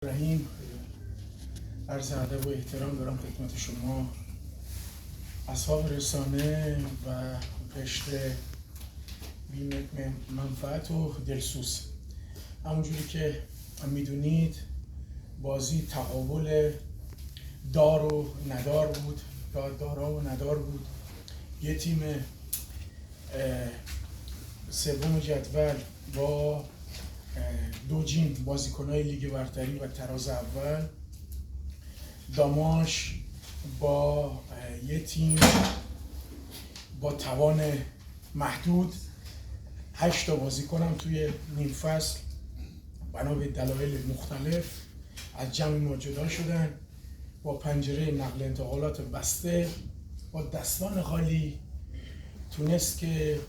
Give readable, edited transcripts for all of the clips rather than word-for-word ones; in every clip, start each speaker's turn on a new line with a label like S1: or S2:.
S1: رحیم، عرض ادب و احترام دارم خدمت شما اصحاب رسانه و قشر بی منفعت و دلسوز. همونجوری که میدونید بازی تقابل دار و ندار بود، دارا و ندار بود. یه تیم سوم جدول با دوجین بازیکنهای لیگ برتری و تراز اول، داماش با یه تیم با توان محدود 8 تا بازیکن هم توی نیم فصل بنا به دلایل مختلف از جمع ما جدا شدن. با پنجره نقل انتقالات بسته، با دستان خالی تونست که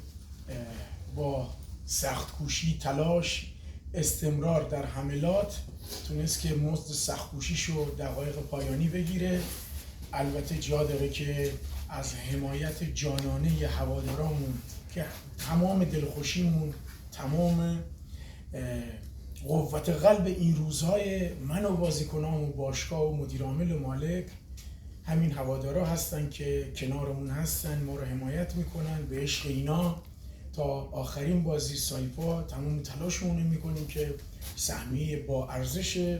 S1: با سخت کوشی، تلاش، استمرار در حملات تونست که مزد سخت کوشیشو دقایق پایانی بگیره. البته جا داره که از حمایت جانانه هوادارامون که تمام دلخوشیمون، تمام قوت قلب این روزهای من و بازیکنام و باشگاه و مدیر عامل و مالک همین هوادارا هستن که کنارمون هستن، ما رو حمایت میکنن. به عشق اینا تا آخرین بازی سایپا تمام تلاشمون میکنیم که سهمیه با ارزش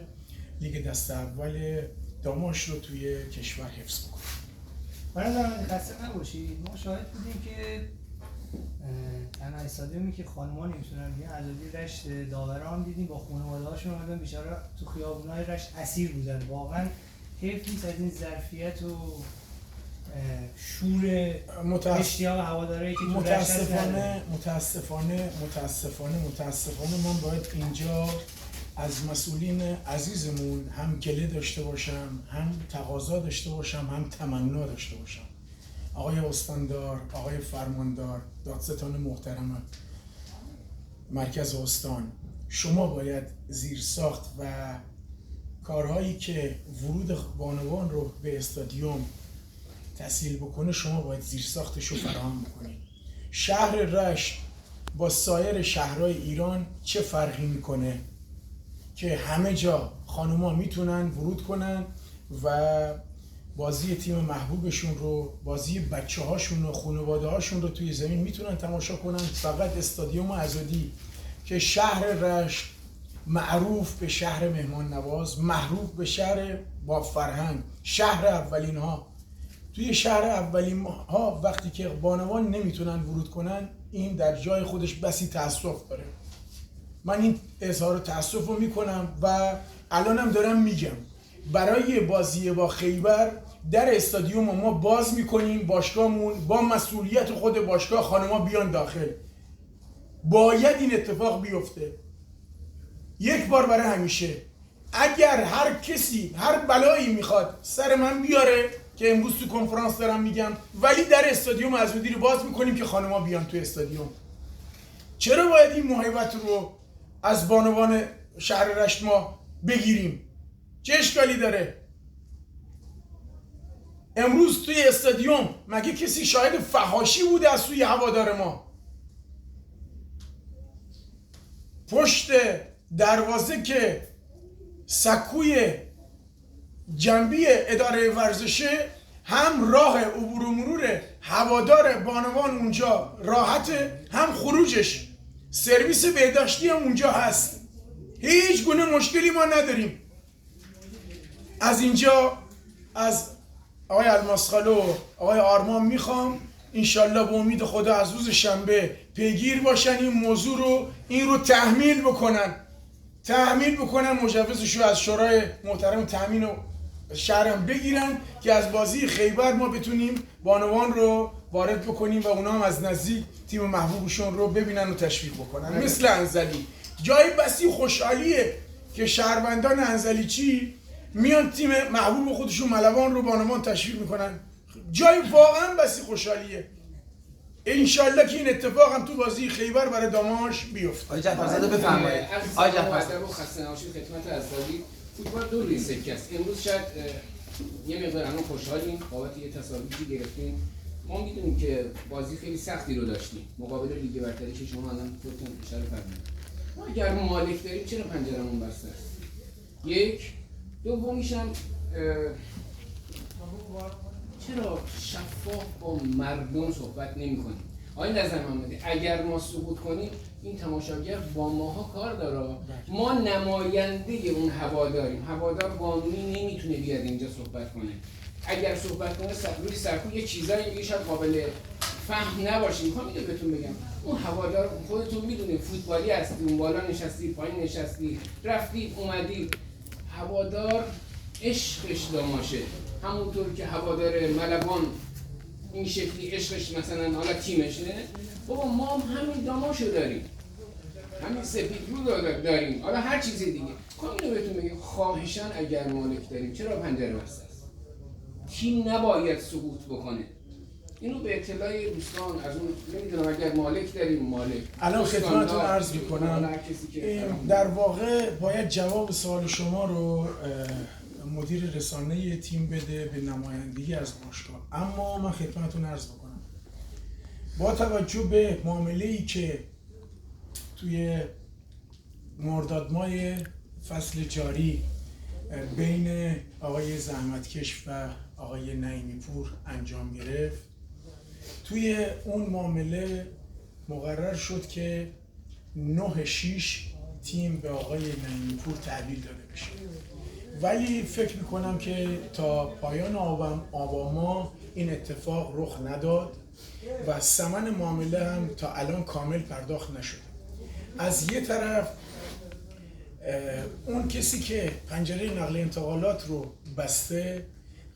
S1: لیگ دست اول داماش رو توی کشور حفظ بکنیم.
S2: برای خسته نباشید. ما شاهد بودیم که تنها استادیومی که خانم‌ها نمیتونن بیان عزادی رشت داوران دیدیم با خانواده‌هاشون اومدن بیچاره تو خیابون‌های رشت اسیر بودن. واقعا حیف نیست از این ظرفیت و شور اشتیاق هواداری که تو
S1: متاسفانه من باید اینجا از مسئولین عزیزمون هم گله داشته باشم، هم تقاضا داشته باشم، هم تمنا داشته باشم. آقای استاندار، آقای فرماندار، دادستان محترم مرکز استان، شما باید زیرساخت و کارهایی که ورود بانوان رو به استادیوم تسهیل بکنه شما باید زیرساختش رو فراهم بکنید. شهر رشت با سایر شهرهای ایران چه فرقی میکنه که همه جا خانوما میتونن ورود کنن و بازی تیم محبوبشون رو، بازی بچه هاشون و خانواده هاشون رو توی زمین میتونن تماشا کنن. فقط استادیوم آزادی که شهر رشت معروف به شهر مهمان نواز، معروف به شهر با فرهنگ، شهر اولین ها، توی شهر اولین ها وقتی که بانوان نمیتونن ورود کنن این در جای خودش بسی تأسف داره. من این اظهار تأسف رو میکنم و الانم دارم میگم برای بازی با خیبر در استادیوم ما باز میکنیم. باشگاهمون با مسئولیت خود باشگاه خانما بیان داخل. باید این اتفاق بیفته یک بار برای همیشه. اگر هر کسی هر بلایی میخواد سر من بیاره که امروز تو کنفرانس دارم میگم، ولی در استادیوم آزادی رو باز میکنیم که خانما بیان تو استادیوم. چرا باید این محبت رو از بانوان شهر رشت ما بگیریم؟ چه اشکالی داره؟ امروز توی استادیوم مگه کسی شاهد فحاشی بوده از سوی هوادار ما؟ پشت دروازه که سکوی جنبی اداره ورزشه، هم راه عبور و مرور هوادار بانوان اونجا راحته، هم خروجش. سرویس بهداشتی هم اونجا هست. هیچ گونه مشکلی ما نداریم. از اینجا از آقای الماسخالو و آقای آرمان میخوام انشالله به امید خدا از روز شنبه پیگیر باشن این موضوع رو، این رو تحمیل بکنن مجوزش رو از شورای محترم تامین و شهرم بگیرن که از بازی خیبر ما بتونیم بانوان رو وارد بکنیم و اونا هم از نزدیک تیم محبوبشون رو ببینن و تشویق بکنن. مثل انزلی جای بسی خوشحالیه که شهروندان انزلیچی میان تیم محبوب خودشون ملوان رو بانوان تشویق میکنن. جای واقعا بسی خوشحالیه. انشالله که این اتفاق هم تو بازی خیبر برای داماش بیفته.
S3: آقای جعفرزاده بفرمایید. آقای
S4: جعفرزاده خسته نباشید خدمت عزیزی. فوتبال دو روی سکه است. امروز شاید یه مقدار الان خوشحالیم بابت یه تساوی گرفتیم. ما میدونیم که بازی خیلی سختی رو داشتیم مقابل لیگ برتری که شما الان خودتون اشاره فرمودید. ما اگر مالک داریم چرا پنجرمون بسته است؟ یک دومیش هم چرا شفاف با مردم صحبت نمی‌کنیم؟ آقای نظر محمدی اگر ما سقوط کنیم این تماشاگر با ماها کار داره. ما نماینده اون هواداریم. هوادار قانونی نمیتونه بیاد اینجا صحبت کنه. اگر صحبت کنه روی سرکوب یه چیزایی میگه شاید قابل فهم نباشه. میخوام اینو بهتون بگم اون هوادار خودتون میدونید فوتبالی هستی، اون بالا نشستی، پایین نشستی، رفتید اومدید. هوادار عشقش داماشه، همونطور که هوادار ملوان این شکلی عشقش مثلا حالا تیمشه، بابا ما هم همین داماشو داریم، همین سپید رو داریم، حالا هر چیز دیگه. اینو بهتون بگم خواهشاً اگر مالک داریم چرا پنجره بسته است؟ تیم نباید سقوط بکنه. اینو به اطلاع دوستان از اون نمیدونم اگر مالک داریم مالک
S1: الان خدمتتون عرض میکنم در واقع باید جواب سوال شما رو مدیر رسانه تیم بده به نمایندگی از باشگاه. اما من خدمتتون عرض بکنم با توجه به معامله‌ای که توی مرداد ماه فصل جاری بین آقای زحمتکش و آقای نعیمی پور انجام گرفت، توی اون معامله مقرر شد که 9/6 تیم به آقای نعیمی پور تحویل داده بشه، ولی فکر میکنم که تا پایان آبان این اتفاق رخ نداد و ثمن معامله هم تا الان کامل پرداخت نشده. از یه طرف اون کسی که پنجره نقل انتقالات رو بسته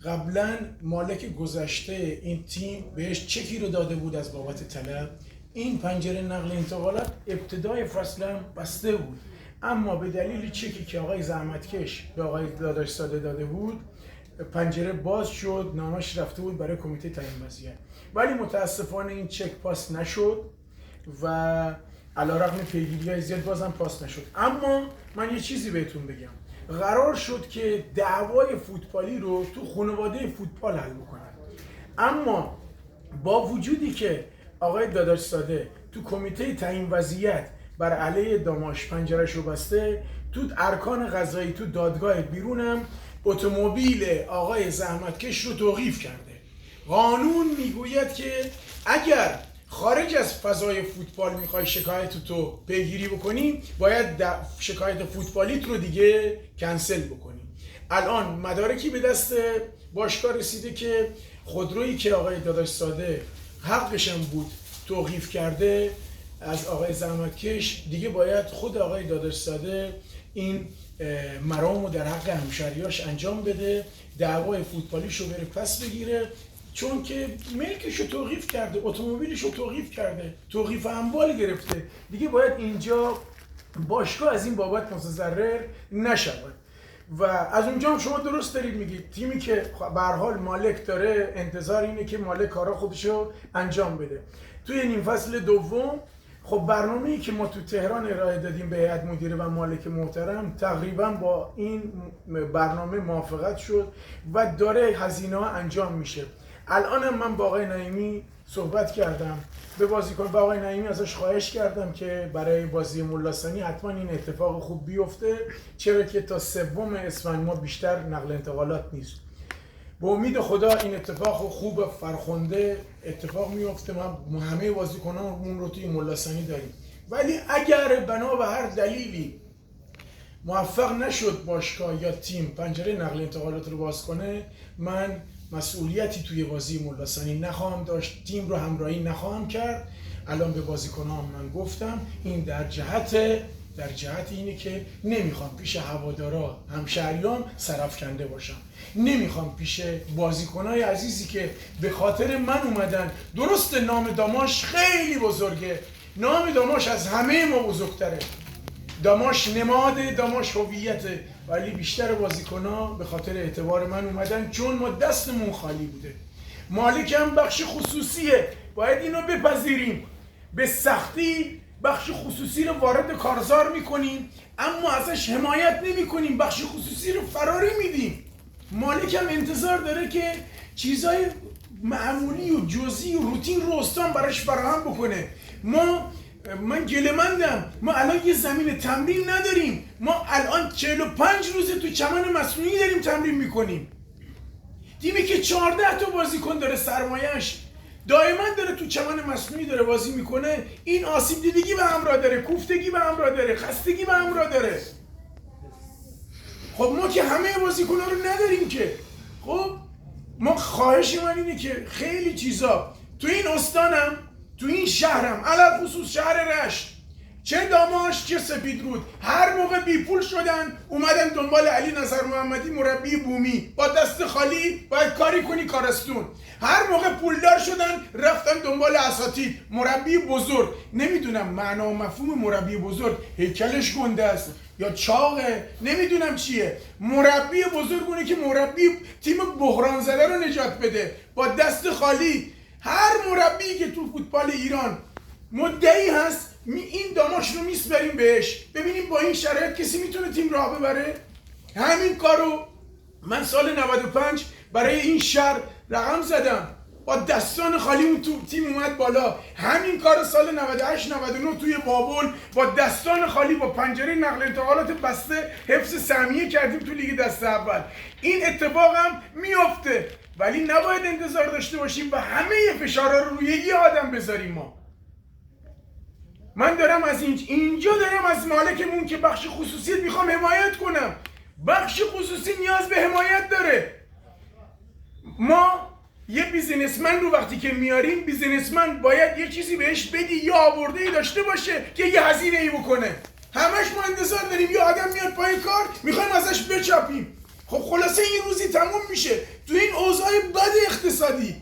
S1: قبلا مالک گذشته این تیم بهش چکی رو داده بود از بابت طلب. این پنجره نقل انتقالات ابتدای فصل هم بسته بود، اما به دلیل چکی که آقای زحمتکش به آقای داداش ساده داده بود پنجره باز شد، نامش رفته بود برای کمیته تعیین وضعیت، ولی متاسفانه این چک پاس نشد و علیرغم پیگیری‌های زیاد بازم پاس نشد. اما من یه چیزی بهتون بگم، قرار شد که دعوای فوتبالی رو تو خانواده فوتبال حل بکنن، اما با وجودی که آقای داداش ساده تو کمیته تعیین وضعیت بر علیه داماش پنجره‌اش رو بسته، تو ارکان قضایی تو دادگاه بیرونم اتومبیل آقای زحمتکش رو توقیف کرده. قانون میگوید که اگر خارج از فضای فوتبال میخوای شکایت تو پیگیری بکنی باید شکایت فوتبالیت رو دیگه کنسل بکنی. الان مدارکی به دست باشگاه رسیده که خودرویی که آقای داداش ساده حقشم بود توقیف کرده از آقای زحمتکش، دیگه باید خود آقای داداش ساده این مرامو در حق همشهریاش انجام بده، دعوای فوتبالیشو بره پس بگیره، چون که ملکشو توقیف کرده، اتومبیلشو توقیف کرده، توقیف اموال گرفته، دیگه باید اینجا باشگاه از این بابت متضرر نشود. و از اونجا هم شما درست دارید میگید تیمی که به هر حال مالک داره انتظار اینه که مالک کارا خودشو انجام بده. توی نیم فصل دوم خب برنامه‌ای که ما تو تهران ارائه دادیم به هیئت مدیره و مالک محترم تقریبا با این برنامه موافقت شد و داره هزینه‌ها انجام میشه. الانم من با آقای نعیمی صحبت کردم، به بازیکن با آقای نعیمی ازش خواهش کردم که برای بازی ملاثانی حتما این اتفاق خوب بیفته، چرا که تا 3 اسفند ما بیشتر نقل انتقالات نیست. به امید خدا این اتفاق خوب فرخنده اتفاق میفته. ما همه بازیکنامون رو توی ملاثانی داریم، ولی اگر بنا به هر دلیلی موفق نشد باشگاه یا تیم پنجره نقل انتقالات رو باز کنه، من مسئولیتی توی بازی ملاثانی نخواهم داشت، تیم رو همراهی نخواهم کرد. الان به بازیکنام من گفتم این در جهت اینه که نمیخوام پیش هوادارا همشهریام سرافکنده باشم، نمیخوام پیش بازیکنای عزیزی که به خاطر من اومدن. درست نام داماش خیلی بزرگه، نام داماش از همه ما بزرگتره، داماش نماد، داماش هویته، ولی بیشتر بازیکن‌ها به خاطر اعتبار من اومدن چون ما دستمون خالی بوده. مالک هم بخش خصوصیه، باید اینو بپذیریم. به سختی بخش خصوصی رو وارد کارزار میکنیم اما ازش حمایت نمیکنیم، بخش خصوصی رو فراری میدیم. مالک هم انتظار داره که چیزای معمولی و جزئی و روتین رو استان براش فراهم بکنه. ما من گله‌مندم. ما الان یه زمین تمرین نداریم. ما الان 45 روزه تو چمن مصنوعی داریم تمرین میکنیم. تیمی که 14 تا بازیکن داره، سرمایه‌اش دائما داره تو چمن مصنوعی داره بازی میکنه، این آسیب دیدگی به همراه داره، کوفتگی به همراه داره، خستگی به همراه داره. خب ما که همه بازیکن‌ها رو نداریم که. خب ما خواهش من اینه که خیلی چیزا تو این استانم، تو این شهرم، علل خصوص شهر رشت، چه داماش چه سپیدرود، هر موقع بی پول شدن اومدن دنبال علی نصر محمدی مربی بومی، با دست خالی باید کاری کنی کارستون. هر موقع پولدار شدن رفتن دنبال اساتید، مربی بزرگ. نمیدونم معنا و مفهوم مربی بزرگ، هیکلش گنده است یا چاقه، نمیدونم چیه. مربی بزرگ اونه که مربی تیم بحران زده رو نجات بده با دست خالی. هر مربی که تو فوتبال ایران مدعی هست این داماش رو میسپریم بهش، ببینیم با این شرایط کسی میتونه تیم راه ببره. همین کارو من سال 95 برای این شهر رقم زدم، با دستان خالی اون تیم اومد بالا. همین کار سال 98 99 توی بابل با دستان خالی با پنجره نقل انتقالات بسته حفظ سهمیه کردیم تو لیگ دست اول. این اتفاق هم میفته، ولی نباید انتظار داشته باشیم و همه فشارها رو روی یه آدم بذاریم. من دارم از اینجا دارم از مالکمون که بخش خصوصی میخوام حمایت کنم. بخش خصوصی نیاز به حمایت داره. ما یه بیزینسمن رو وقتی که میاریم، بیزینسمن باید یه چیزی بهش بدی یا آورده‌ای داشته باشه که یه هزینه‌ای بکنه. همش ما انتظار داریم یه آدم میاد پای کار میخوایم ازش بچاپیم. خب خلاصه این روزی تموم میشه. تو این اوضاع بد اقتصادی،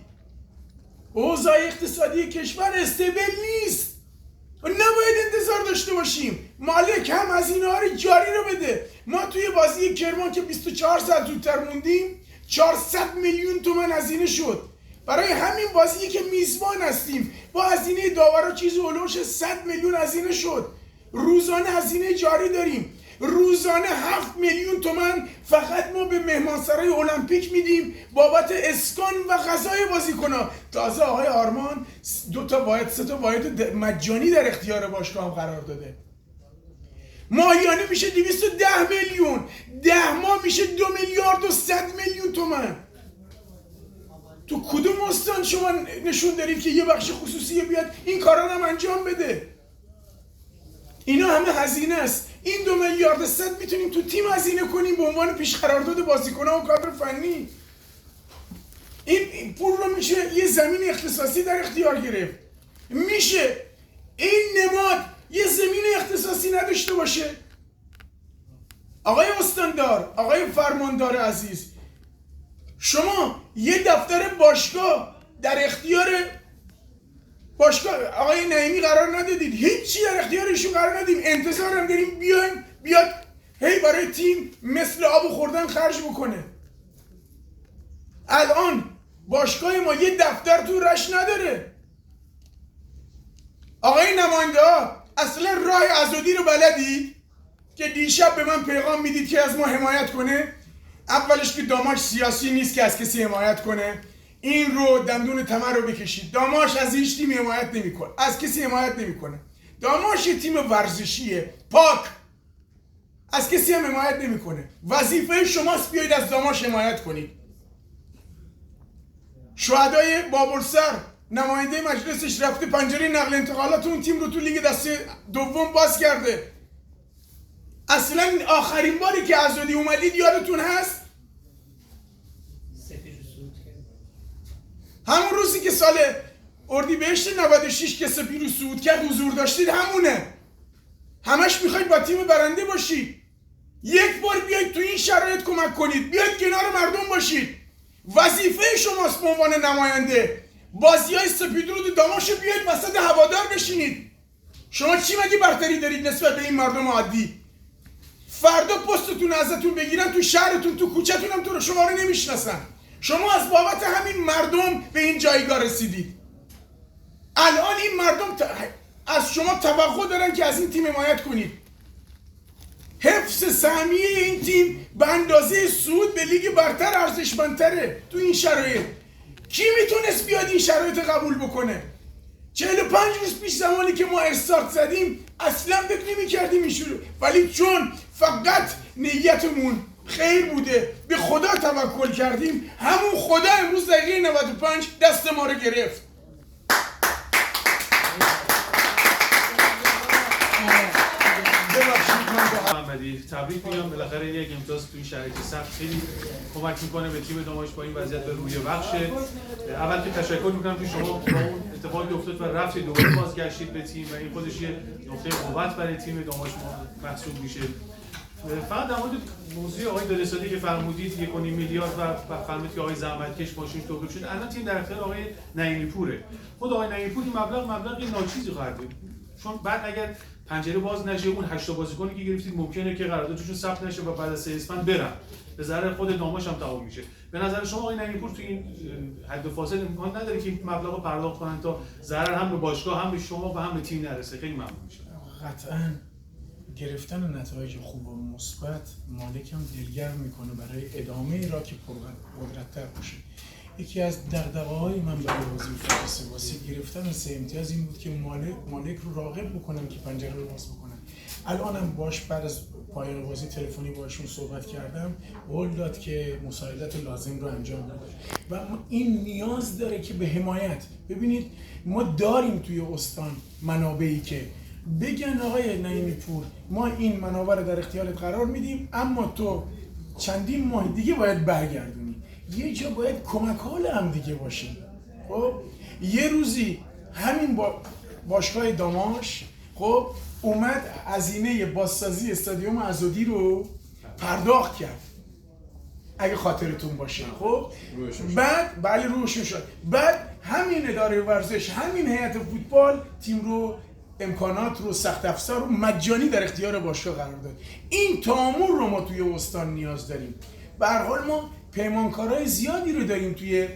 S1: اوضاع اقتصادی کشور استیبل نیست و نباید انتظار داشته باشیم مالک هم هزینه ها رو جاری رو بده. ما توی بازی کرمان که 24 ساعت زودتر موندیم 400 میلیون تومان هزینه شد. برای همین بازی که میزبان هستیم با هزینه داورا چیزی هولوش 100 میلیون هزینه شد. روزانه هزینه جاری داریم، روزانه 7 میلیون تومان فقط ما به مهمانسرای المپیک میدیم بابت اسکان و غذای بازیکن‌ها. تازه آقای آرمان 2 تا واحد 3 تا واحد مجانی در اختیار باشگاه هم قرار داده. ماهیانه میشه 210 میلیون، 10 ماه میشه 2 میلیارد و 100 میلیون تومان. تو کدوم استان شما نشون دارید که یه بخش خصوصی بیاد این کارا هم انجام بده؟ اینا همه هزینه است. این 2 میلیارد 100 میتونیم تو تیم هزینه کنیم به عنوان پیش قرارداد بازیکن‌ها و کادر فنی. این پول رو میشه یه زمین اختصاصی در اختیار گرفت. میشه این نماد یه زمین اختصاصی نداشته باشه. آقای استاندار، آقای فرماندار عزیز، شما یه دفتر باشگاه در اختیار باشگاه آقای نعیمی قرار ندادید، هیچی در اختیار ایشون قرار ندیم. انتظار هم داریم بیاد هی برای تیم مثل آب خوردن خرج بکنه. الان باشگاه ما یه دفتر تو رشت نداره. آقای نماینده ها اصلا راه عزادی رو بلدید که دیشب به من پیغام میدید که از ما حمایت کنه؟ اولش که داماش سیاسی نیست که از کسی حمایت کنه. این رو دندون تمر رو بکشید. داماش از هیچ تیم حمایت نمیکنه، از کسی حمایت نمیکنه. داماش یه تیم ورزشیه پاک، از کسی هم حمایت نمیکنه. وظیفه شماست بیایید از داماش حمایت کنید. شهدای بابلسر نماینده مجلسش رفته پنجره نقل انتقالات اون تیم رو تو لیگ دسته دوم باز کرده. اصلا آخرین باری که عزادی اومدید یادتون هست؟ همون روزی که سال اردیبهشت 96 که سپیرو صعود کرد حضور داشتید، همونه. همش میخواید با تیم برنده باشید. یک بار بیاید تو این شرایط کمک کنید، بیاید کنار مردم باشید. وظیفه شماست به عنوان نماینده. بازی‌های سپیدرود و داماش بیاید وسط هوادار بشینید. شما چی مگه برتری دارید نسبت به این مردم عادی؟ فردا پستتون ازتون بگیرن تو شهرتون تو کوچه‌تون هم تو رو شما رو نمیشناسن. شما از بابت همین مردم به این جایگاه رسیدید. الان این مردم از شما توقع دارن که از این تیم حمایت کنید. حفظ سهمیه این تیم به اندازه صعود به لیگ برتر ارزشمندتره. تو این شرایط کی میتونست بیاد این شرایط قبول بکنه؟ 45 روز پیش زمانی که ما استارت زدیم اصلا فکر نمی‌کردیم اینجوری، ولی چون فقط نیتمون خیر بوده به خدا توکل کردیم، همون خدا امروز دقیقه 95 دست ما رو گرفت.
S5: محمدی تبریک میگم، بالاخره یک امتیاز توی شرایط سخت خیلی کمک میکنه به تیم داماش با این وضعیت به روی بخشه. اول که تشکر میکنم که شما با اون اتفاقی افتاد و رفتید دوباره بازگشتید به تیم و این خودش یه نقطه قوت برای تیم داماش محسوب میشه. فقط در مورد موضوع آقای دلستادی که فرمودید 1.5 میلیارد و فرمودید که آقای زحمتکش ماشین توقیف شد، الان تیم در اختیار آقای نعیمی پوره. خود آقای نعیمی پور این مبلغ ناچیزی خواهد بود، چون بعد اگر پنجره باز نشه اون 8 تا بازیکنی که گرفتید ممکنه که قراردادشون ثبت نشه و بعد از 3 اسفند برن، به ضرر خود داماش هم تموم میشه. به نظر شما آقای نعیمی پور تو این حد فاصل امکان نداره که این مبلغ رو پرداخت کنن تا ضرر هم به باشگاه هم به شما و هم به تیم نرسه؟ خیلی ممنون میشم.
S1: قطعاً گرفتن نتایج خوب و مثبت مالک هم دلگرم میکنه برای ادامه را که پرقدرت‌تر باشه. یکی از دغدغه‌های من برای بازی سواسی گرفتن 3 امتیاز این بود که مالک رو راغب بکنم که پنجره رو باز بکنم. الانم باش بعد از پایان بازی تلفنی باشون صحبت کردم، قول داد که مساعدت لازم رو انجام بده و این نیاز داره که به حمایت. ببینید ما داریم توی استان منابعی که بگن آقای نعیمی پور ما این منابع رو در اختیارت قرار میدیم، اما تو چندین ماه دیگه باید برگردونی. یه جا باید کمک حال هم دیگه باشیم. خب یه روزی همین باشگاه داماش خب اومد هزینه بازسازی استادیوم عزادی رو پرداخت کرد اگه خاطرتون باشه. خب بعد بله روشن شد، بعد همین اداره ورزش همین هیئت فوتبال تیم رو امکانات رو سخت افزار رو مجانی در اختیار باشگاه قرار داد. این تامور رو ما توی استان نیاز داریم. به هر حال ما پیمانکارای زیادی رو داریم توی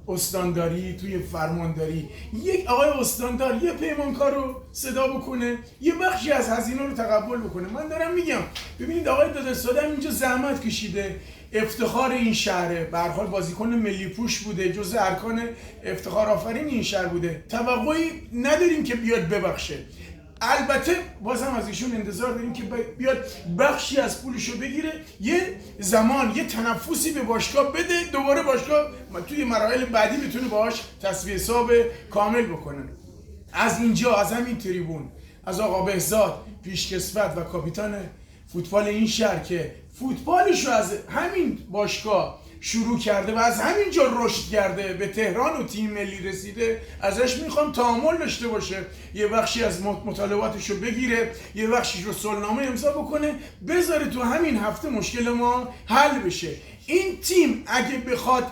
S1: استانداری، توی فرمانداری. یک آقای استاندار یه پیمانکار رو صدا بکنه، یه بخشی از هزینه رو تقبل بکنه. من دارم میگم ببینید آقای دادستان اینجا زحمت کشیده، افتخار این شهره، به هر حال بازیکن ملی پوش بوده، جزء ارکان افتخار آفرین این شهر بوده. توقعی نداریم که بیاد ببخشه. البته بازم از ایشون انتظار داریم که بیاد بخشی از پولشو بگیره، یه زمان یه تنفسی به باشگاه بده، دوباره باشگاه توی مراحل بعدی بتونه باهاش تصفیه حساب کامل بکنه. از اینجا از همین تریبون از آقا بهزاد پیشکسوت و کاپیتان فوتبال این شهر که فوتبالش رو از همین باشگاه شروع کرده و از همینجا رشد کرده به تهران و تیم ملی رسیده، ازش میخوام تعامل داشته باشه، یه بخشی از مطالباتش رو بگیره، یه بخشیش رو صلحنامه امضا بکنه، بذاره تو همین هفته مشکل ما حل بشه. این تیم اگه بخواد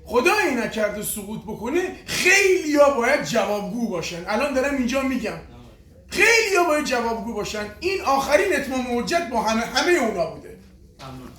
S1: خدایی نکرده سقوط بکنه، خیلیا باید جوابگو باشن. الان دارم اینجا میگم خیلیا باید جوابگو باشن. این آخرین اتمام حجت با همه اونا بوده.
S5: ممنون.